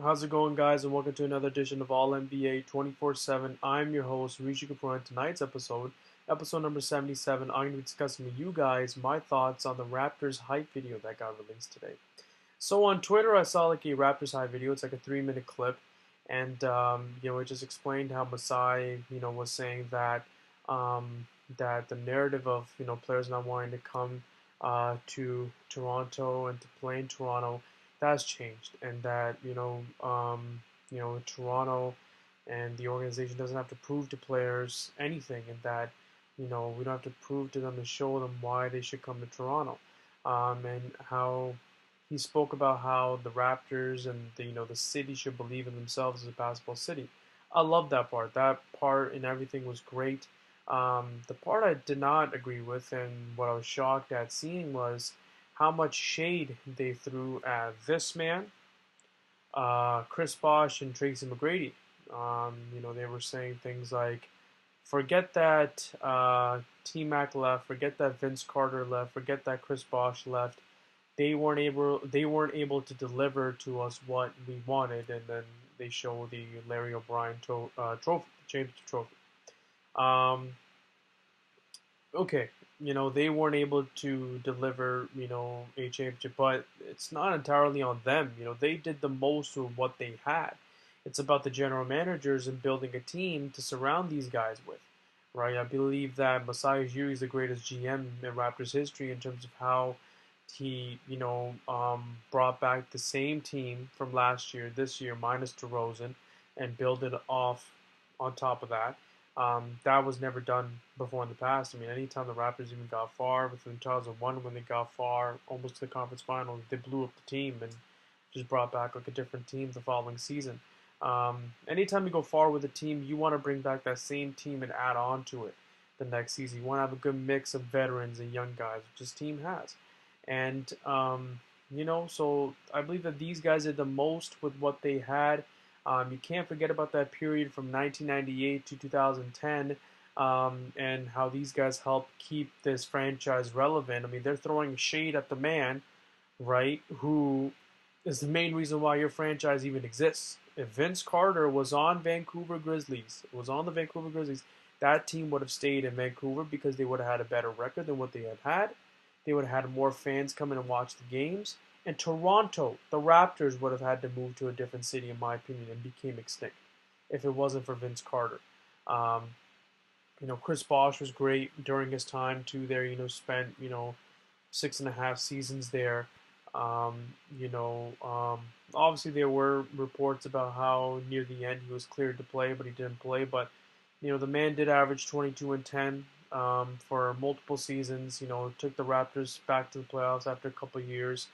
How's it going, guys? And welcome to another edition of All NBA 24/7. I'm your host, Rishi Kapoor. In tonight's episode number 77, I'm going to be discussing with you guys my thoughts on the Raptors hype video that got released today. So on Twitter, I saw like a Raptors hype video. It's like a 3-minute clip, and it just explained how Masai, was saying that that the narrative of players not wanting to come to Toronto and to play in Toronto, that's changed, and that Toronto and the organization doesn't have to prove to players anything, and that we don't have to prove to them and show them why they should come to Toronto, and how he spoke about how the Raptors and the city should believe in themselves as a basketball city. I love that part. That part and everything was great. The part I did not agree with and what I was shocked at seeing was how much shade they threw at this man, Chris Bosh, and Tracy McGrady. They were saying things like, forget that T Mac left, forget that Vince Carter left, forget that Chris Bosh left. They weren't able to deliver to us what we wanted, and then they show the Larry O'Brien trophy, championship trophy. Um, okay, they weren't able to deliver, a championship, but it's not entirely on them. They did the most with what they had. It's about the general managers and building a team to surround these guys with, right? I believe that Masai Ujiri is the greatest GM in Raptors history in terms of how he, brought back the same team from last year, this year, minus DeRozan, and build it off on top of that. That was never done before in the past. I mean, anytime the Raptors even got far, within 2001 when they got far, almost to the conference finals, they blew up the team and just brought back like a different team the following season. Anytime you go far with a team, you want to bring back that same team and add on to it the next season. You want to have a good mix of veterans and young guys, which this team has. And, so I believe that these guys did the most with what they had. You can't forget about that period from 1998 to 2010, and how these guys helped keep this franchise relevant. I mean, they're throwing shade at the man, right, who is the main reason why your franchise even exists. If Vince Carter was on the Vancouver Grizzlies, that team would have stayed in Vancouver because they would have had a better record than what they had had. They would have had more fans come in and watch the games. And Toronto, the Raptors, would have had to move to a different city, in my opinion, and became extinct if it wasn't for Vince Carter. Um, Chris Bosh was great during his time too. There, spent 6.5 seasons there. Um, you know, um, Obviously there were reports about how near the end he was cleared to play, but he didn't play. But the man did average 22 and 10 for multiple seasons. Took the Raptors back to the playoffs after a couple of years,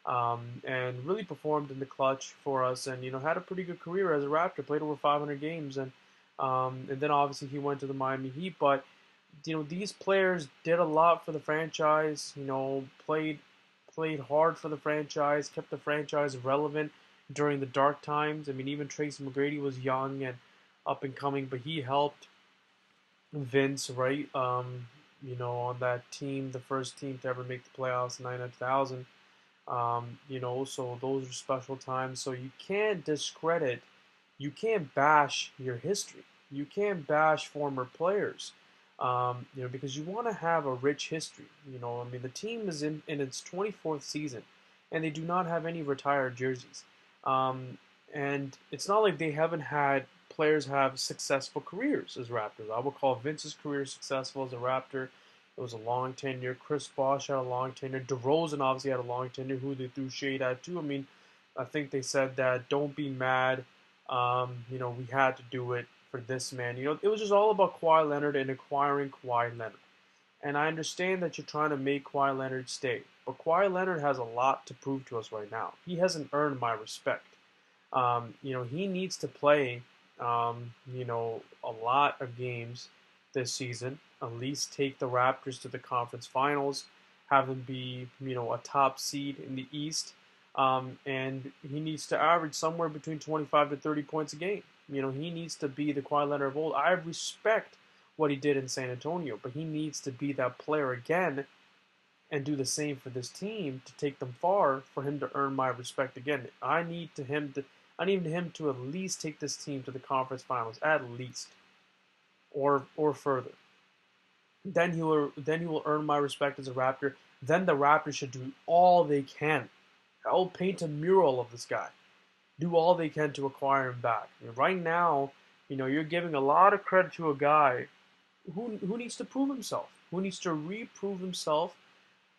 and really performed in the clutch for us. And had a pretty good career as a Raptor. Played over 500 games, and then obviously he went to the Miami Heat. But these players did a lot for the franchise. Played hard for the franchise, kept the franchise relevant during the dark times. I mean, even Tracy McGrady was young and up and coming, but he helped Vince, right? On that team, the first team to ever make the playoffs in 2000. So those are special times. So you can't bash your history. You can't bash former players, because you want to have a rich history. I mean, the team is in its 24th season, and they do not have any retired jerseys. And it's not like they haven't had players have successful careers as Raptors. I would call Vince's career successful as a Raptor. It was a long tenure. Chris Bosh had a long tenure. DeRozan obviously had a long tenure, who they threw shade at too. I mean, I think they said that don't be mad. We had to do it for this man. It was just all about Kawhi Leonard and acquiring Kawhi Leonard. And I understand that you're trying to make Kawhi Leonard stay, but Kawhi Leonard has a lot to prove to us right now. He hasn't earned my respect. He needs to play, a lot of games this season. At least take the Raptors to the conference finals, have them be, a top seed in the East, and he needs to average somewhere between 25 to 30 points a game. He needs to be the Kawhi Leonard of old. I respect what he did in San Antonio, but he needs to be that player again and do the same for this team to take them far for him to earn my respect again. I need him to at least take this team to the conference finals, at least, or further. Then he will earn my respect as a Raptor. Then the Raptors should do all they can. I'll paint a mural of this guy. Do all they can to acquire him back. I mean, right now, you're giving a lot of credit to a guy who needs to prove himself, who needs to reprove himself,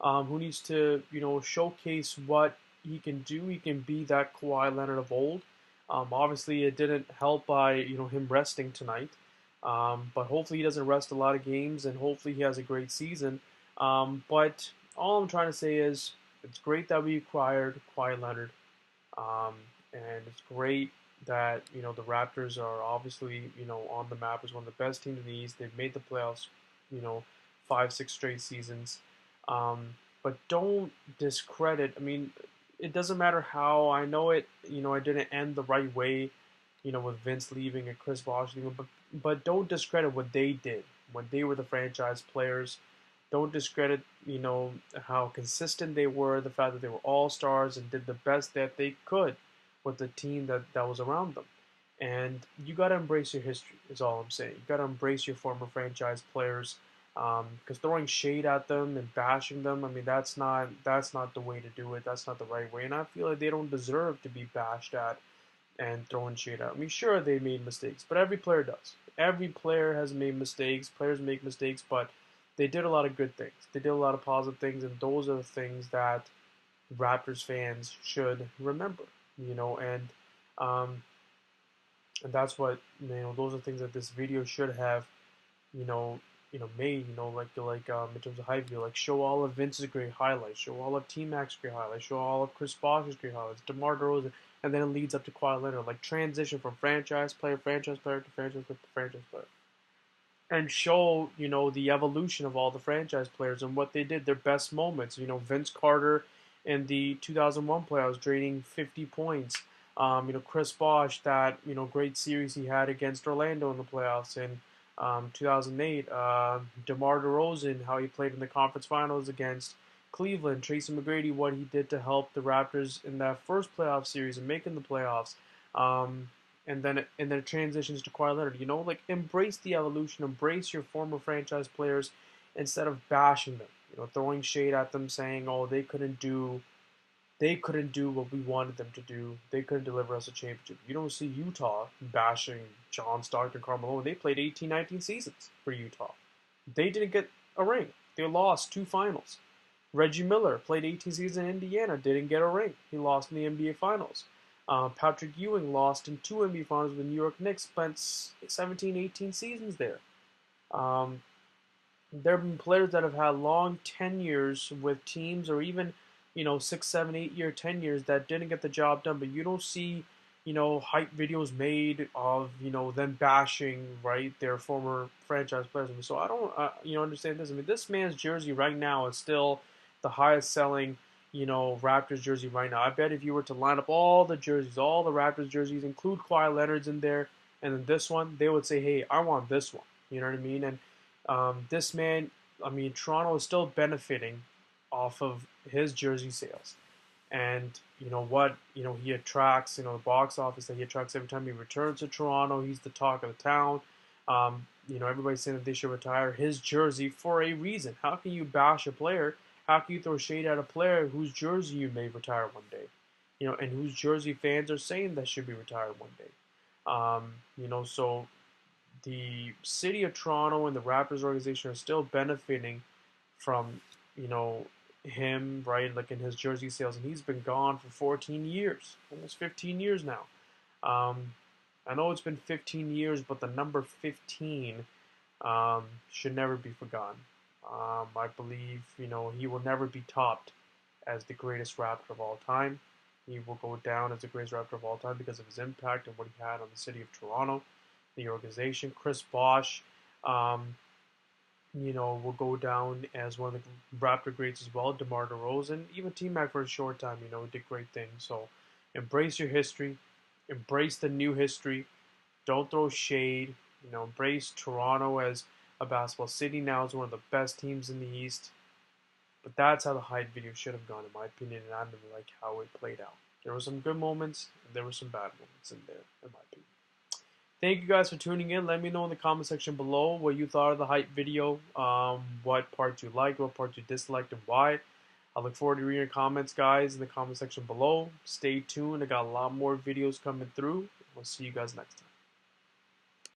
who needs to showcase what he can do. He can be that Kawhi Leonard of old. Obviously, it didn't help by him resting tonight, but hopefully he doesn't rest a lot of games, and hopefully he has a great season. But all I'm trying to say is it's great that we acquired Kawhi Leonard, um, and it's great that the Raptors are obviously on the map as one of the best teams in the East. They've made the playoffs, you know, 5, 6 straight seasons. Um, but don't discredit. I mean, it doesn't matter how. I know it. I didn't end the right way. With Vince leaving and Chris Bosh leaving, but don't discredit what they did when they were the franchise players. Don't discredit, how consistent they were, the fact that they were all stars and did the best that they could with the team that was around them. And you got to embrace your history, is all I'm saying. You got to embrace your former franchise players, because throwing shade at them and bashing them, I mean, that's not the way to do it. That's not the right way. And I feel like they don't deserve to be bashed at and throwing shade at. I mean, sure, they made mistakes, but every player does. Every player has made mistakes. Players make mistakes, but they did a lot of good things. They did a lot of positive things, and those are the things that Raptors fans should remember. Um, and that's what those are things that this video should have you know made in terms of hype video, like show all of Vince's great highlights, show all of T Mac's great highlights, show all of Chris Bosh's great highlights, DeMar DeRozan, and then it leads up to Kawhi Leonard, like transition from franchise player to franchise player to franchise player, and show the evolution of all the franchise players and what they did, their best moments. Vince Carter in the 2001 playoffs, draining 50 points. Chris Bosh, that great series he had against Orlando in the playoffs in 2008. DeMar DeRozan, how he played in the conference finals against Cleveland. Tracy McGrady, what he did to help the Raptors in that first playoff series and making the playoffs. And then it transitions to Kawhi Leonard. Like, embrace the evolution, embrace your former franchise players instead of bashing them. Throwing shade at them, saying, "Oh, they couldn't do what we wanted them to do. They couldn't deliver us a championship." You don't see Utah bashing John Stockton, Carmelo. They played 18, 19 seasons for Utah. They didn't get a ring. They lost 2 finals. Reggie Miller played 18 seasons in Indiana, didn't get a ring. He lost in the NBA Finals. Patrick Ewing lost in 2 NBA Finals with the New York Knicks, spent 17, 18 seasons there. Um, there have been players that have had long tenures with teams, or even 6, 7, 8 year tenures that didn't get the job done. But you don't see hype videos made of them bashing, right, their former franchise players. So I don't understand this. I mean, this man's jersey right now is still the highest selling Raptors jersey right now. I bet if you were to line up all the jerseys, all the Raptors jerseys, include Kawhi Leonard's in there, and then this one, they would say, "Hey, I want this one." You know what I mean? And this man, I mean, Toronto is still benefiting off of his jersey sales. And what he attracts, the box office that he attracts every time he returns to Toronto. He's the talk of the town. Everybody's saying that they should retire his jersey for a reason. How can you bash a player? How can you throw shade at a player whose jersey you may retire one day? And whose jersey fans are saying that should be retired one day. So the city of Toronto and the Raptors organization are still benefiting from, him, right, like in his jersey sales, and he's been gone for 14 years, almost 15 years now. I know it's been 15 years, but the number 15 should never be forgotten. I believe, he will never be topped as the greatest Raptor of all time. He will go down as the greatest Raptor of all time because of his impact and what he had on the city of Toronto, the organization. Chris Bosh, will go down as one of the Raptor greats as well. DeMar DeRozan, even T-Mac for a short time, did great things. So embrace your history, embrace the new history. Don't throw shade. Embrace Toronto as a basketball city now is one of the best teams in the East. But that's how the hype video should have gone, in my opinion, and I didn't like how it played out. There were some good moments, and there were some bad moments in there, in my opinion. Thank you guys for tuning in. Let me know in the comment section below what you thought of the hype video, what parts you liked, what parts you disliked, and why. I look forward to reading your comments, guys, in the comment section below. Stay tuned. I got a lot more videos coming through. We'll see you guys next time.